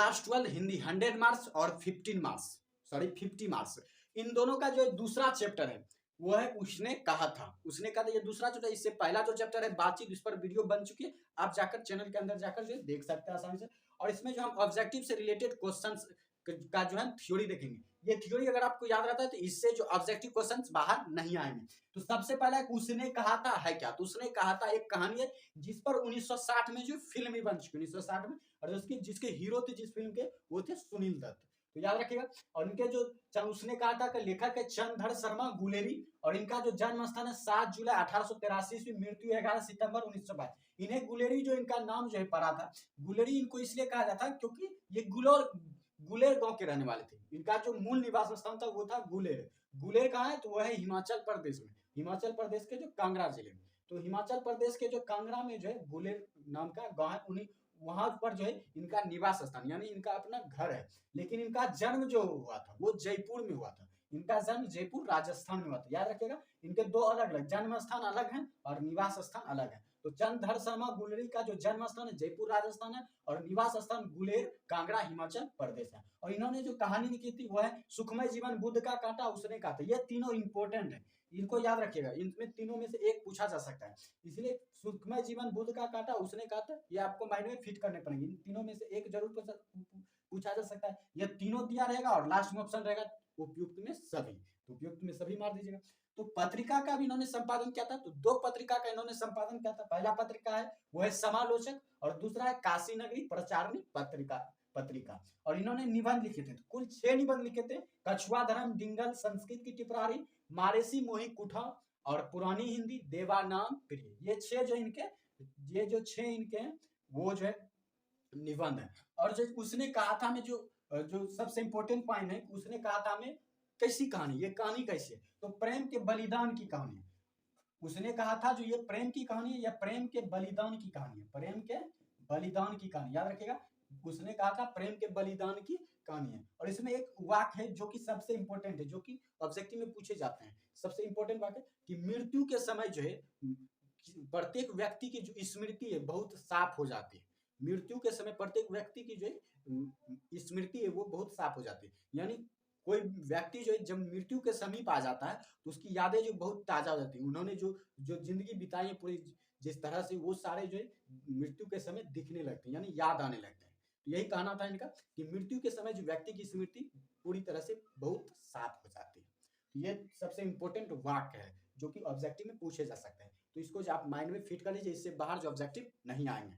Class 12 Hindi 100 marks और 50 marks in दोनों का जो दूसरा चैप्टर है वो है उसने कहा था। ये दूसरा चैप्टर, इससे पहला जो चैप्टर है बातचीत, इस पर वीडियो बन चुकी है, आप जाकर चैनल के अंदर जाकर जो देख सकते हैं आसानी से। और इसमें जो हम ऑब्जेक्टिव से रिलेटेड क्वेश्चंस का जो है थ्योरी देखेंगे। ये थ्योरी अगर आपको याद रहता है तो इससे जो ऑब्जेक्टिव क्वेश्चंस बाहर नहीं आएंगे। तो सबसे पहला उसने कहा था है क्या, तो उसने कहा था एक कहानी है जिस पर 1960 में जो फिल्म भी बन चुकी है 1960 में, और जिसके हीरो थे जिस फिल्म के वो थे सुनील दत्त, तो याद रखिएगा। और इनके जो उसने कहा था कि लेखक है चंद्रधर शर्मा गुलेरी, और इनका जो जन्म स्थान है 7 जुलाई 1883 ईस्वी, मृत्यु 11 सितंबर 1922। इन्हें गुलेरी जो इनका नाम जो है पड़ा था, गुलेरी इनको इसलिए कहा जाता है क्योंकि ये गुलेर गांव के रहने वाले थे। इनका जो मूल निवास स्थान था वो था गुलेर। गुलेर कहाँ है, तो वह है हिमाचल प्रदेश में, हिमाचल प्रदेश के जो कांगड़ा जिले में। तो हिमाचल प्रदेश के जो कांगड़ा में जो है गुलेर नाम का गांव है, उन्हीं वहां पर जो है इनका निवास स्थान यानी इनका अपना घर है। लेकिन इनका जन्म जो हुआ था वो जयपुर में हुआ था। इनका जन्म जयपुर राजस्थान में हुआ था, याद रखिएगा। इनके दो अलग अलग जन्म स्थान अलग हैं और निवास स्थान अलग है। तो चंद्रधर शर्मा गुलेरी का जो जन्म स्थान है जयपुर राजस्थान है, और निवास स्थान गुलेर कांगड़ा हिमाचल प्रदेश है। और इन्होंने जो कहानी लिखी थी वह है सुखमय जीवन बुद्ध का काटा उसने कहा था। ये तीनों इंपॉर्टेंट है, इनको याद रखिएगा। इनमें तीनों में से एक पूछा जा सकता है, इसलिए सुखमय जीवन बुद्ध का काटा उसने कहा था ये आपको माइंड में फिट करने पड़ेंगे। इन तीनों में से एक जरूर पूछा जा सकता है। यह तीनों दिया रहेगा और लास्ट में ऑप्शन रहेगा उपयुक्त में सभी, तो उपयुक्त में सभी मार दीजिएगा। तो पत्रिका का भी इन्होंने संपादन किया था, तो दो पत्रिका का इन्होंने संपादन किया था। पहला पत्रिका है वो है समालोचक, और दूसरा है काशी नगरी प्रचारणी पत्रिका। और इन्होंने निबंध लिखे थे, तो कुल 6 निबंध लिखे थे। कछुआ धर्म, डिंगल, संस्कृत की टिप्पणी, मारेसी मोही कुठा और पुरानी हिंदी, देवानाम प्रिय। ये 6 जो इनके हैं वो जो है निबंध है। और जो उसने कहा था में जो सबसे इंपॉर्टेंट पॉइंट है, उसने कहा था में कैसी कहानी, ये कहानी कैसी है, तो प्रेम के बलिदान की कहानी है। उसने कहा था जो ये प्रेम की कहानी है, या प्रेम के बलिदान की कहानी है, प्रेम के बलिदान की कहानी, याद रखिएगा। उसने कहा था प्रेम के बलिदान की कहानी है। और इसमें एक वाक्य है जो कि सबसे इंपॉर्टेंट है, जो कि ऑब्जेक्टिव में पूछे जाते हैं। सबसे इंपॉर्टेंट वाक्य कि मृत्यु के समय जो है प्रत्येक व्यक्ति की जो स्मृति है बहुत साफ हो जाती है। मृत्यु के समय प्रत्येक व्यक्ति की जो है स्मृति है वो बहुत साफ हो जाती है। यानी कोई व्यक्ति जो है जब मृत्यु के समीप आ जाता है तो उसकी यादें जो बहुत ताजा हो जाती है। उन्होंने जो जिंदगी बिताई है पूरी जिस तरह से, वो सारे जो है मृत्यु के समय दिखने लगते हैं, यानी याद आने लगते हैं। तो यही कहना था इनका कि मृत्यु के समय जो व्यक्ति की स्मृति पूरी तरह से बहुत साफ हो जाती है। तो ये सबसे इंपॉर्टेंट वाक्य है जो कि ऑब्जेक्टिव में पूछे जा सकते हैं। तो इसको जो आप माइंड में फिट कर लीजिए, इससे बाहर जो ऑब्जेक्टिव नहीं आएंगे।